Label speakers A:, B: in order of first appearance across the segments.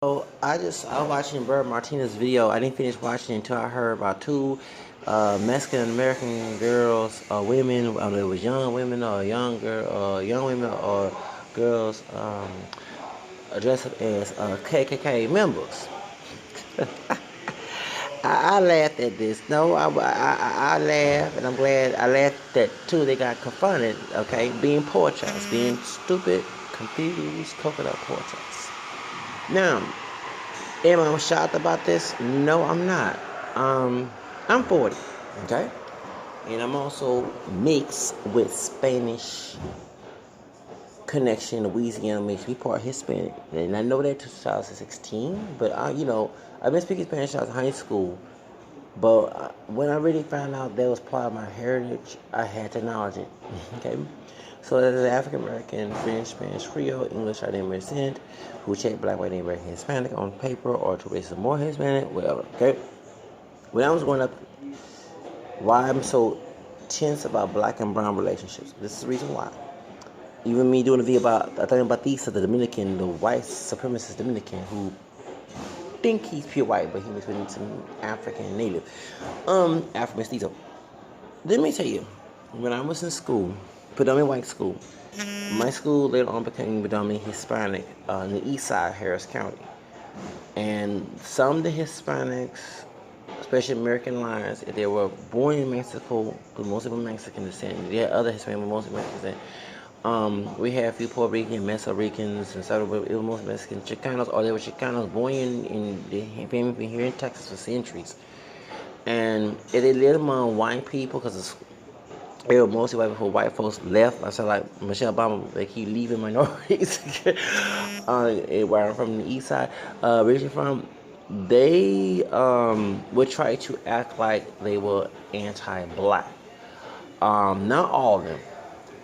A: So I was watching Bird Martinez's video. I didn't finish watching it until I heard about two Mexican American girls or women. It was young women or young women or girls dressed up as KKK members. I laughed at this. No, I laughed, and I'm glad I laughed that too. They got confronted. Okay, being portraits, being stupid, confused coconut portraits. Now. Am I shocked about this? No, I'm not. I'm 40, okay? And I'm also mixed with Spanish connection. Louisiana makes me part Hispanic. And I know that 2016, but I've been speaking Spanish since high school. But when I really found out that was part of my heritage, I had to acknowledge it, okay? So there's an African American, French, Spanish, Creole, English identity percent who check black, white, Native American, Hispanic on paper or to races more Hispanic, whatever. Okay. When I was growing up, why I'm so tense about black and brown relationships. This is the reason why. Even me doing a video about I think Batista, the Dominican, the white supremacist Dominican who think he's pure white, but he mixed with some African native. Afro mestizo. Let me tell you, when I was in school, predominantly white school. My school later on became predominantly Hispanic in the east side, Harris County. And some of the Hispanics, especially American lions, if they were born in Mexico, because most of them Mexican descent, they had other Hispanic, but mostly Mexican descent. We had a few Puerto Rican, Meso Ricans, and several, but it was mostly Mexican Chicanos, or they were Chicanos born in the family been here in Texas for centuries. And if they lived among white people, because it was mostly white before white folks left. I said like Michelle Obama, they keep leaving minorities. Where I'm from the east side, originally from, they would try to act like they were anti-black. Not all of them,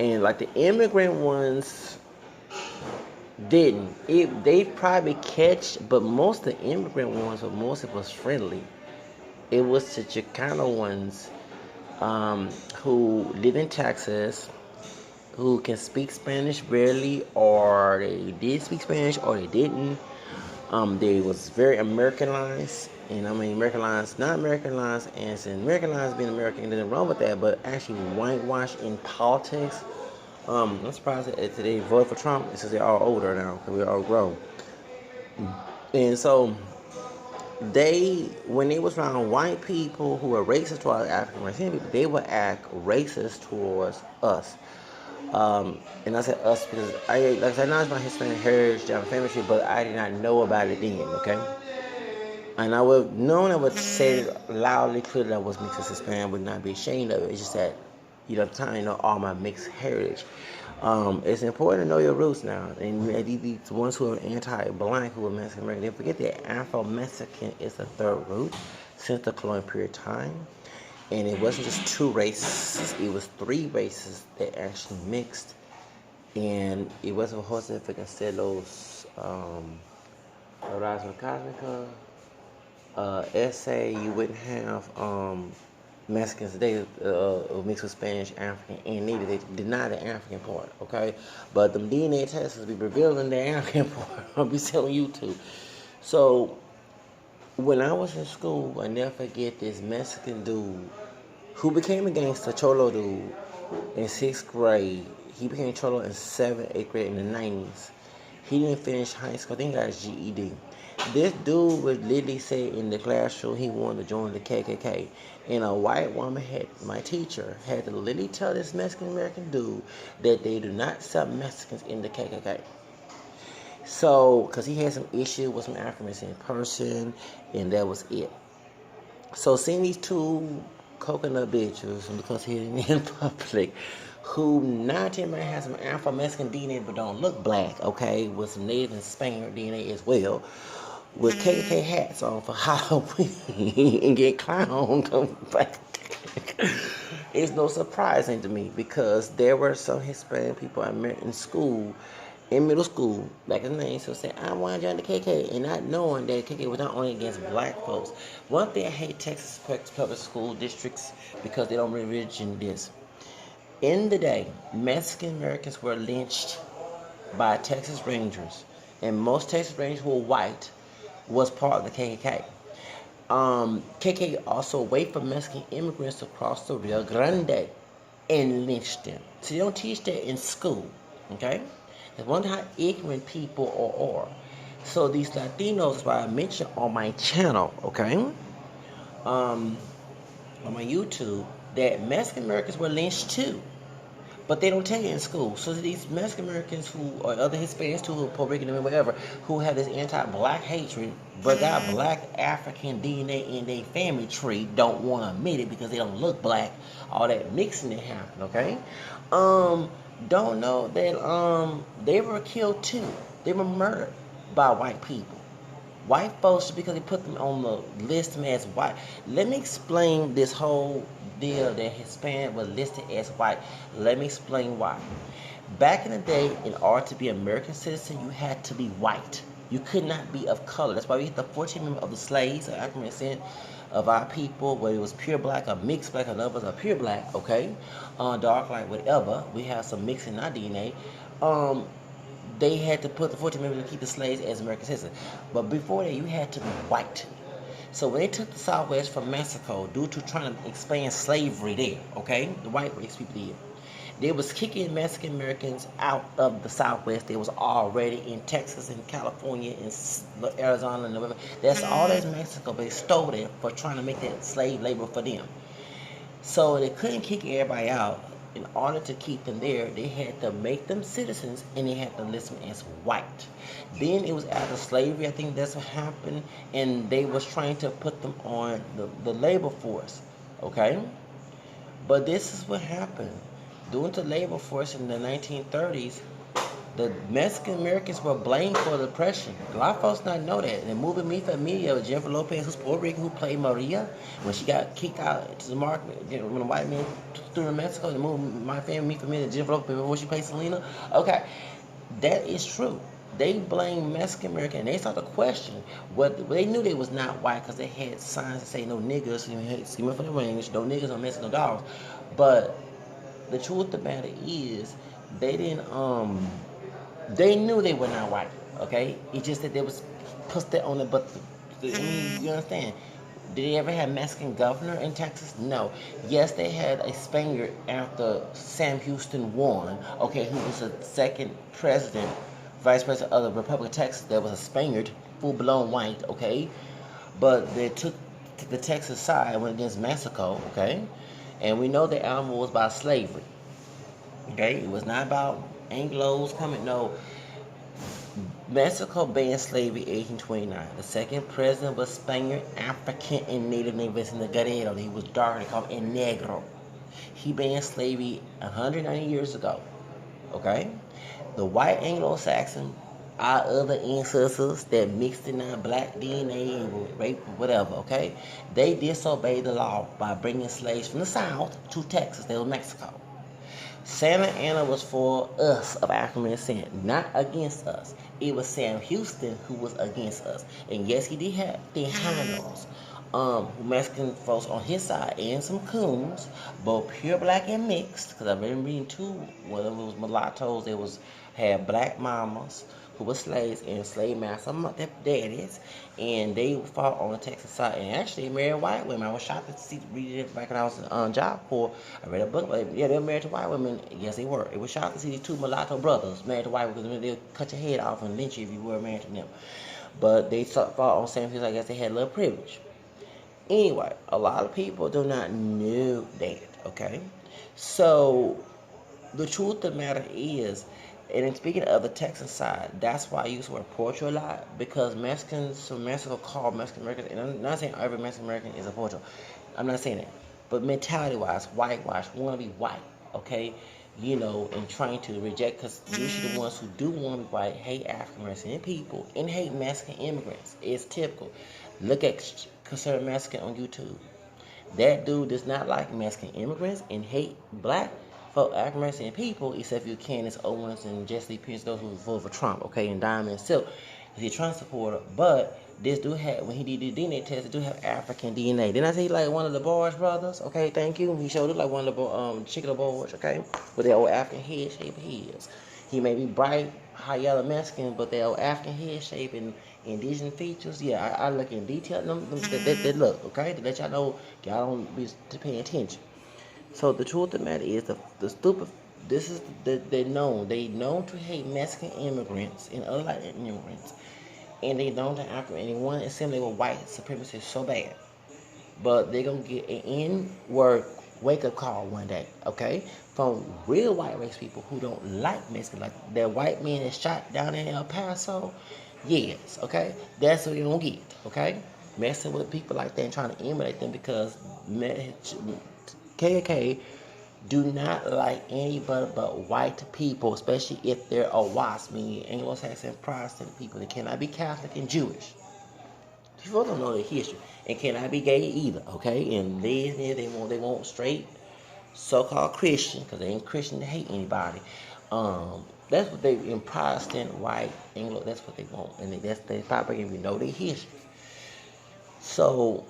A: and like the immigrant ones didn't. They probably catch, but most of the immigrant ones were mostly was friendly. It was the Chicano ones who live in Texas, who can speak Spanish barely, or they did speak Spanish, or they didn't. They was very Americanized, and I mean Americanized, not Americanized, and since Americanized being American, nothing wrong with that, but actually whitewashed in politics. I'm surprised that today voted for Trump. It's because they're all older now, because we're all grown. And so when they was around white people who were racist towards African American people, they would act racist towards us. And I said us because like I said, now it's my Hispanic heritage, I'm family tree, but I did not know about it then, okay? And I would known I would say it loudly, clearly I was mixed as Hispanic, I would not be ashamed of it. It's just that, at the time, all my mixed heritage. It's important to know your roots now. And these ones who are anti-black, who are Mexican American, they forget that Afro-Mexican is the third root since the colonial period of time. And it wasn't just two races, it was three races that actually mixed. And it wasn't Jose Ficastelos, Erasmo Cosmica, essay, you wouldn't have Mexicans today mixed with Spanish, African, and Native. They deny the African part, okay? But the DNA tests will be revealing the African part. I'll be telling you to. So, when I was in school, I never forget this Mexican dude who became a gangster, Cholo dude, in 6th grade. He became Cholo in 7th, 8th grade in the 90s. He didn't finish high school. I think he got his GED. This dude would literally say in the classroom he wanted to join the KKK. And a white woman my teacher, had to literally tell this Mexican American dude that they do not accept Mexicans in the KKK. So, because he had some issue with some African person, and that was it. So, seeing these two coconut bitches, because he in public, who not might have some Afro-Mexican DNA but don't look black, okay, with some Native and Spaniard DNA as well, with KKK hats on for Halloween and get clowned. It's no surprising to me because there were some Hispanic people I met in school, in middle school, back in the 90s, who said, I want to join the KKK, and not knowing that KKK was not only against black folks. One thing I hate Texas public school districts because they don't religion this. In the day, Mexican Americans were lynched by Texas Rangers, and most Texas Rangers were white, was part of the KKK. KKK also wait for Mexican immigrants to cross the Rio Grande and lynched them. So they don't teach that in school, okay? I wonder how ignorant people are. So these Latinos, what I mentioned on my channel, okay, on my YouTube, that Mexican Americans were lynched too. But they don't tell you in school. So these Mexican Americans who, or other Hispanics too, who Puerto Rican or whatever, who have this anti-black hatred, but got black African DNA in their family tree, don't want to admit it because they don't look black. All that mixing that happened, okay? Don't know that they were killed too. They were murdered by white people. White folks, just because they put them on the list as white. Let me explain this whole deal that Hispanic was listed as white. Let me explain why. Back in the day, in order to be an American citizen, you had to be white. You could not be of color. That's why we had the 14 members of the slaves, or African descent of our people, whether it was pure black or mixed black, or others are pure black, okay? Dark light, whatever. We have some mixing in our DNA. They had to put the 14 members to keep the slaves as American citizens. But before that, you had to be white. So when they took the Southwest from Mexico, due to trying to expand slavery there, okay, the white race people did, they was kicking Mexican Americans out of the Southwest. They was already in Texas and California and Arizona and whatever. That's all that's Mexico. But they stole it for trying to make that slave labor for them. So they couldn't kick everybody out. In order to keep them there, they had to make them citizens and they had to list them as white. Then it was after slavery, I think that's what happened, and they was trying to put them on the labor force, okay? But this is what happened. During the labor force in the 1930s, the Mexican Americans were blamed for the oppression. A lot of folks not know that. And the movie Me Familia with Jennifer Lopez, who's Puerto Rican, who played Maria, when she got kicked out to the market, when the white man threw her in Mexico, the movie My Family, Me Familia, Jennifer Lopez, before she played Selena. Okay, that is true. They blame Mexican American, and they started to question what they knew they was not white because they had signs that say no niggers, excuse me for the range, no niggers, no Mexican dogs. But the truth of the matter is, they didn't they knew they were not white, okay? It's just that they was put that on it, but you understand? Did they ever have Mexican governor in Texas? No. Yes, they had a Spaniard after Sam Houston won, okay, who was the second president, vice president of the Republic of Texas. That was a Spaniard, full-blown white, okay? But they took the Texas side, went against Mexico, okay? And we know the album was about slavery, okay? It was not about Anglos coming, no. Mexico banned slavery in 1829. The second president was Spaniard, African, and Native in the Guerrero. He was dark, they called him Negro. He banned slavery 190 years ago, okay? The white Anglo-Saxon, our other ancestors that mixed in our black DNA and were raped, whatever, okay? They disobeyed the law by bringing slaves from the South to Texas. They were Mexico. Santa Anna was for us of African descent, not against us. It was Sam Houston who was against us. And yes, he did have Tejanos, Mexican folks on his side, and some coons, both pure black and mixed, because I've been reading too. One of them was mulattoes, they had black mamas who were slaves and slave masters, their daddies, and they fought on the Texas side. And actually married white women. I was shocked to see, read it back when I was on Job Corps. I read a book about it. Yeah, they were married to white women. Yes, they were. It was shocking to see these two mulatto brothers married to white women, because they'll cut your head off and lynch you if you were married to them. But they fought on Sam Houston. I guess they had a little privilege. Anyway, a lot of people do not know that, okay? So, the truth of the matter is, and then speaking of the Texas side, that's why I use the word Portugal a lot, because Mexicans from Mexico call Mexican Americans, and I'm not saying every Mexican American is a Portugal. I'm not saying that. But mentality-wise, whitewash, want to be white, okay? You know, and trying to reject, because usually the ones who do want to be white hate African American people and hate Mexican immigrants. It's typical. Look at Conservative Mexican on YouTube. That dude does not like Mexican immigrants and hate black for African American people, except for Candace Owens and Jesse Pierce, those who voted for Trump, okay, and Diamond Silk. He's a Trump supporter, but this dude had, when he did the DNA test, he do have African DNA. Didn't I say like one of the Boys brothers? Okay, thank you. He showed it like one of the Chicken Boys, okay, with their old African head shape heads. He may be bright, high yellow Mexican, but their old African head shape and indigenous features, yeah, I look in detail. They look, okay, to let y'all know, y'all don't be to pay attention. So the truth of the matter is, the stupid. This is they known to hate Mexican immigrants and other like immigrants, and they known to operate. And they want to assimilate with white supremacists so bad, but they're gonna get an N-word wake-up call one day, okay, from real white race people who don't like Mexican, like that white man that shot down in El Paso. Yes, okay, that's what you're gonna get, okay, messing with people like that and trying to emulate them because KKK do not like anybody but white people, especially if they're a WASP, meaning Anglo-Saxon Protestant people. They cannot be Catholic and Jewish. People don't know their history and cannot be gay either, okay? And they want straight so-called Christian because they ain't Christian to hate anybody. That's what they in Protestant, white, Anglo. That's what they want, and that's they probably even know their history. So,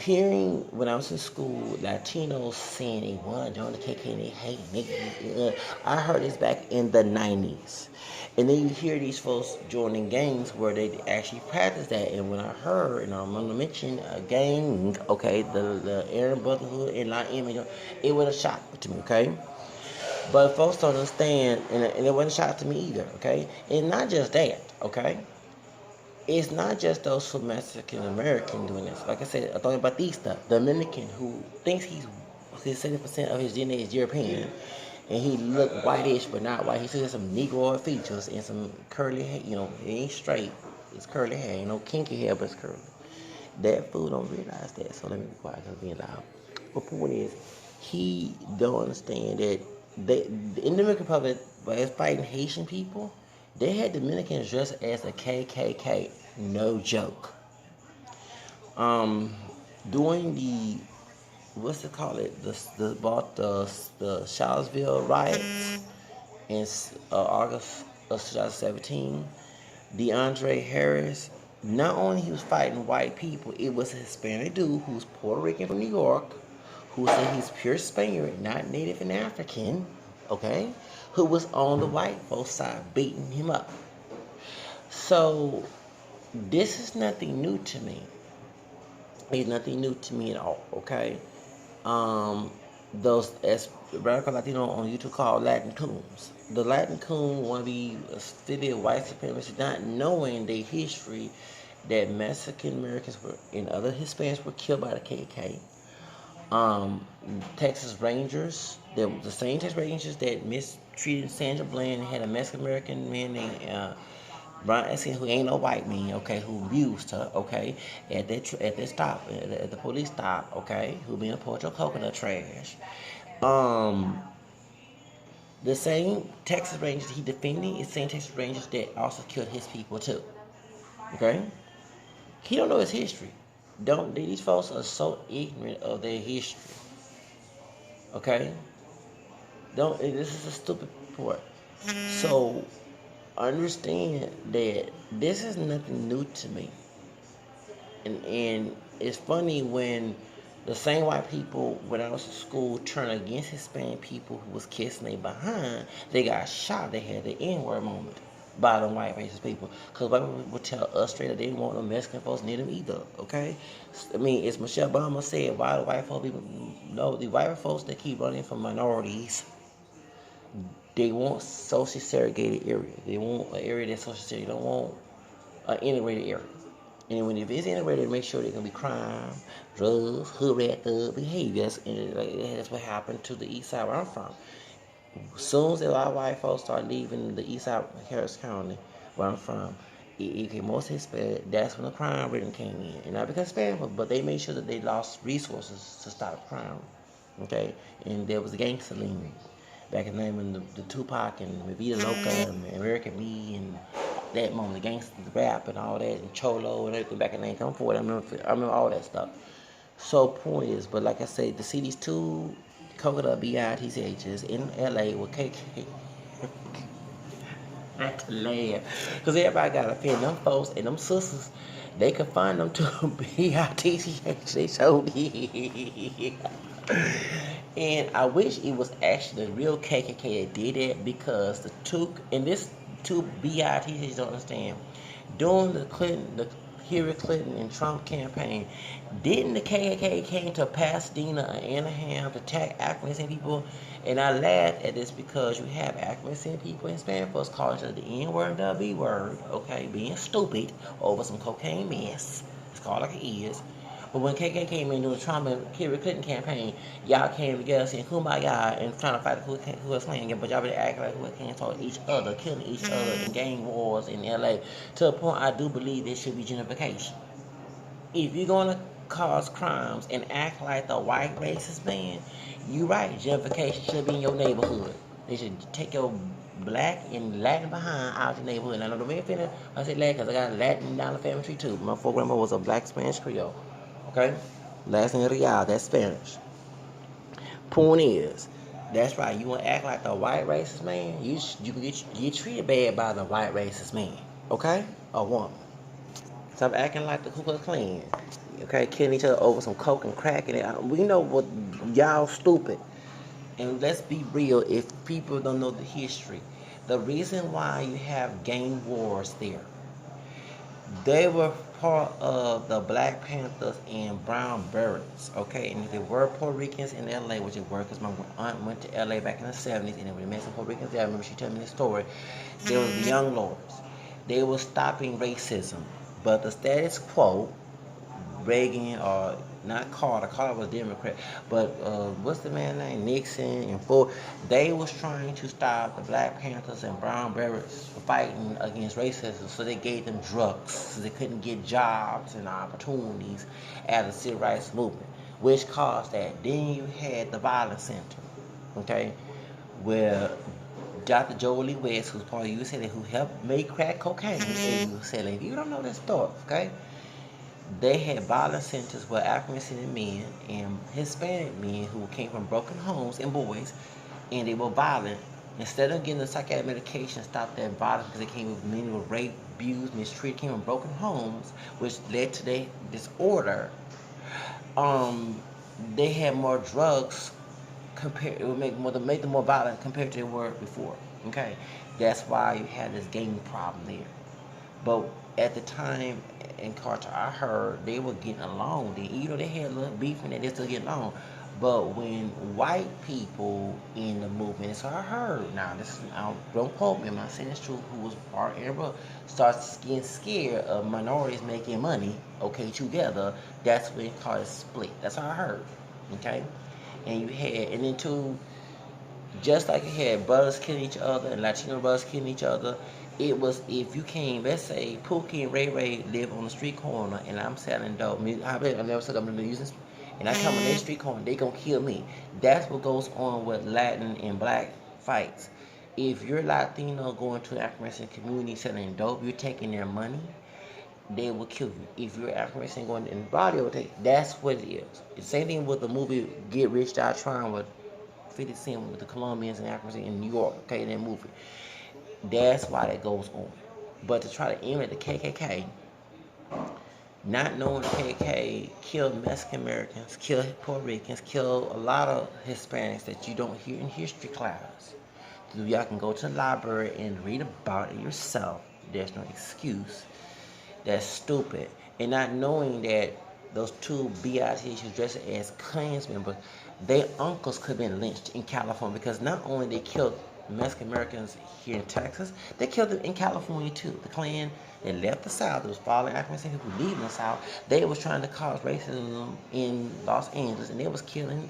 A: hearing when I was in school, Latinos saying they want to join the KKK and they hate niggas, I heard this back in the 90s. And then you hear these folks joining gangs where they actually practice that. And when I heard, and I'm going to mention a gang, okay, the Aryan Brotherhood and La Image, it was a shock to me, okay? But folks don't understand, and it wasn't a shock to me either, okay? And not just that, okay? It's not just those for Mexican American doing this. Like I said, I thought about Batista, the Dominican, who thinks his 70% of his DNA is European, and he look whitish but not white. He still has some Negroid features and some curly hair. You know, it ain't straight. It's curly hair. You know, kinky hair, but it's curly. That fool don't realize that. So let me be quiet because I'm being loud. But the point is, he don't understand that in the Dominican Republic, by us fighting Haitian people, they had Dominicans dressed as a KKK. No joke. During the what's it called? The Charlottesville riots in August of 2017. DeAndre Harris, not only he was fighting white people, it was a Hispanic dude who's Puerto Rican from New York, who said he's pure Spaniard, not Native and African, okay, who was on the white folks' side beating him up. So this is nothing new to me. It's nothing new to me at all, okay? Those as radical Latino on YouTube called Latin coons. The Latin coon want to be affiliated white supremacists, not knowing their history that Mexican Americans were and other Hispanics were killed by the KKK. Texas Rangers, the same Texas Rangers that mistreated Sandra Bland, had a Mexican American man named Brian Eskin, who ain't no white man, okay, who abused her, okay, at that stop, at the police stop, okay, who been a Pocha Coconut trash. The same Texas Rangers he defending is the same Texas Rangers that also killed his people too. Okay? He don't know his history. These folks are so ignorant of their history. Okay? This is a stupid part. So understand that this is nothing new to me. And it's funny when the same white people, when I was in school, turned against Hispanic people who was kissing their behind, they got shot. They had the N-word moment by the white racist people. Because white people would tell us straight that they didn't want no Mexican folks near them either, okay? I mean, as Michelle Obama said, why the white folks people, no, the white folks that keep running from minorities, they want socially segregated area. They want an area that's socially segregated. They don't want an integrated area. And when if it's integrated, make sure there's gonna be crime, drugs, hood rat thug behaviors, and that's what happened to the east side where I'm from. As soon as a lot of white folks start leaving the east side of Harris County, where I'm from, most Hispanic, that's when the crime rate came in. And not because Hispanic, but they made sure that they lost resources to stop crime. Okay? And there was the gangster lean back in the day when the Tupac and Vida Loca and American Me and that moment, the gangster, the rap and all that, and Cholo and everything back in the day, come forward. I remember all that stuff. So point is, but like I said, to see these two Coconut B tches in LA with KK, I had to laugh. Because everybody got to offend them folks and them sisters. They could find them two BITCH. They showed it. And I wish it was actually the real KKK that did that, because the two BITCH don't understand. During the Hillary Clinton and Trump campaign, didn't the KKK came to Pasadena and Anaheim to attack African people? And I laugh at this because you have African people in Spanish folks calling each other the N word and the B word, okay, being stupid over some cocaine mess. It's called like it is. But when KKK came in during the Trump and Hillary Clinton campaign, y'all came together saying kumbaya and trying to fight the Ku Klux Klan again, but y'all really acting like Ku Klux Klan told each other, killing each other in gang wars in LA. To a point I do believe there should be gentrification. If you're gonna cause crimes and act like the white racist man, you right, gentrification should be in your neighborhood. They should take your black and Latin behind out your neighborhood. And I know the main thing I say Latin because I got Latin down the family tree too. My grandma was a black Spanish Creole. Okay? Last name Real, that's Spanish. Point is, that's right, you want to act like the white racist man, you can get treated bad by the white racist man. Okay? A woman. Stop acting like the Ku Klux Klan. Okay? Killing each other over some coke and crack. And we know what y'all stupid. And let's be real, if people don't know the history. The reason why you have gang wars there, they were part of the Black Panthers and Brown Berets, okay? And if they were Puerto Ricans in LA, which they were, because my aunt went to LA back in the 70s, and they met some Puerto Ricans there. I remember she told me this story. There was the Young Lords. They were stopping racism, but the status quo, Reagan or not Carter was Democrat, but what's the man's name? Nixon and Ford. They was trying to stop the Black Panthers and Brown Berets from fighting against racism, so they gave them drugs, so they couldn't get jobs and opportunities at the civil rights movement, which caused that. Then you had the Violence Center, okay, where Dr. Jolie West, who's part of UCLA, who helped make crack cocaine in UCLA. If you don't know that story, okay? They had violent centers where African men and Hispanic men who came from broken homes and boys, and they were violent. Instead of getting the psychiatric medication, stop that violence because they came with many were raped, abused, mistreated, came from broken homes, which led to their disorder. They had more drugs compared. It would make them more violent compared to they were before. Okay, that's why you had this gang problem there. But at the time in Carter, I heard they were getting along. They had a little beef and they still getting along. But when white people in the movement, so I heard, now this is, don't quote me, I'm not saying it's true, who was part Arab, starts getting scared of minorities making money, okay, together, that's when Carter split. That's how I heard, okay? And you had, and then too, just like you had brothers killing each other and Latino brothers killing each other, it was if you came, let's say Pookie and Ray Ray live on the street corner and I'm selling dope. I never said I'm gonna use this, and I come on their street corner, they gonna kill me. That's what goes on with Latin and black fights. If you're Latino going to an African American community selling dope, you're taking their money, they will kill you. If you're African American going in the body, that's what it is. The same thing with the movie Get Rich Die Trying with 50 Cent with the Colombians and Africans in New York, okay, in that movie. That's why that goes on. But to try to emulate the KKK, not knowing the KKK killed Mexican Americans, killed Puerto Ricans, killed a lot of Hispanics that you don't hear in history class. So y'all can go to the library and read about it yourself. There's no excuse. That's stupid. And not knowing that those two BITs dressed as Klans members, their uncles could have been lynched in California because not only they killed Mexican Americans here in Texas, they killed them in California too. The Klan, they left the South. It was following African people leaving the South. They was trying to cause racism in Los Angeles, and they was killing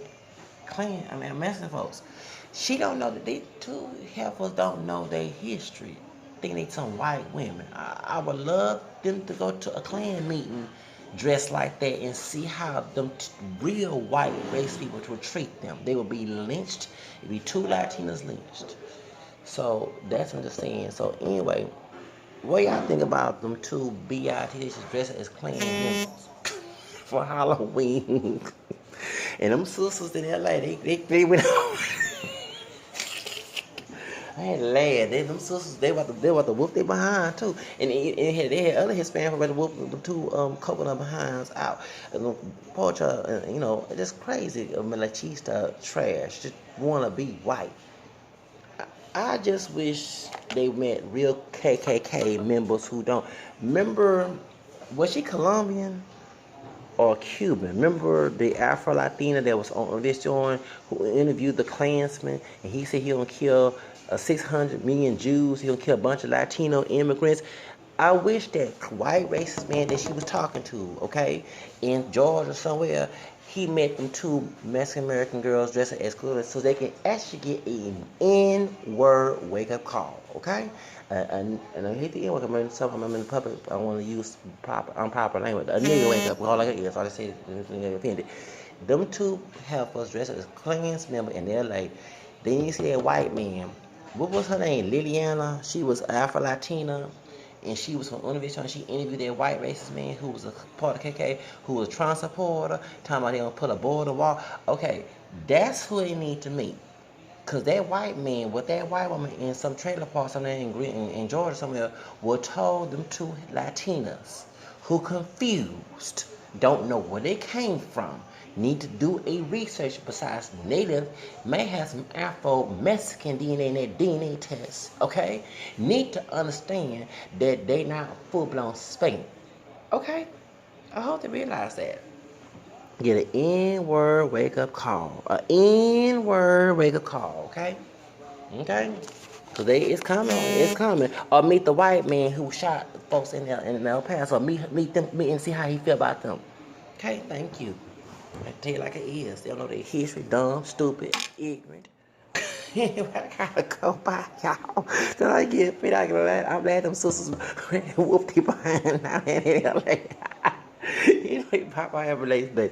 A: Mexican folks. She don't know that they two heifers don't know their history. Think they some white women. I would love them to go to a Klan meeting dressed like that and see how them real white race people would treat them. They would be lynched. It'd be two Latinos lynched. So that's what I'm just saying. So anyway, what y'all think about them two BITs dressed as Klan members for Halloween? And them sisters in LA, they went out. I had to laugh. Them sisters, they about to whoop their behind too. And they had other Hispanics about to whoop the two coconut behinds out. And Pocha, just crazy. Machista trash. Just wanna be white. I just wish they met real KKK members who don't. Remember, was she Colombian or Cuban? Remember the Afro Latina that was on this joint who interviewed the Klansman, and he said he gonna kill 600 million Jews, he gonna kill a bunch of Latino immigrants. I wish that white racist man that she was talking to, okay, in Georgia somewhere, he met them two Mexican American girls dressed as clothes so they can actually get an N-word wake up call, okay? And I hate the N-word. I'm in the public. I want to use improper language. A nigga wake up call like it is. All I say is offended. Them two have us dressed as Klans member, and they're like, then you see a white man. What was her name? Liliana. She was Afro Latina. And she was from Univision. She interviewed that white racist man who was a part of KK, who was a Trump supporter, talking about they gonna put a border wall. Okay, that's who they need to meet. Cause that white man with that white woman in some trailer park somewhere in Georgia somewhere will told them two Latinas who confused, don't know where they came from, need to do a research besides native, may have some Afro-Mexican DNA in their DNA test, okay? Need to understand that they not full-blown Spain, okay? I hope they realize that. Get an N-word wake-up call. An N-word wake-up call, okay? Okay? So it's coming, it's coming. Or meet the white man who shot folks in El Paso. Meet and see how he feel about them. Okay, thank you. I tell you like it is. They don't know their history, dumb, stupid, ignorant. Anyway, I gotta go by, y'all. Then I get fit. I'm glad them sisters whooped you behind now in LA. Anyway, Papa, have a nice day.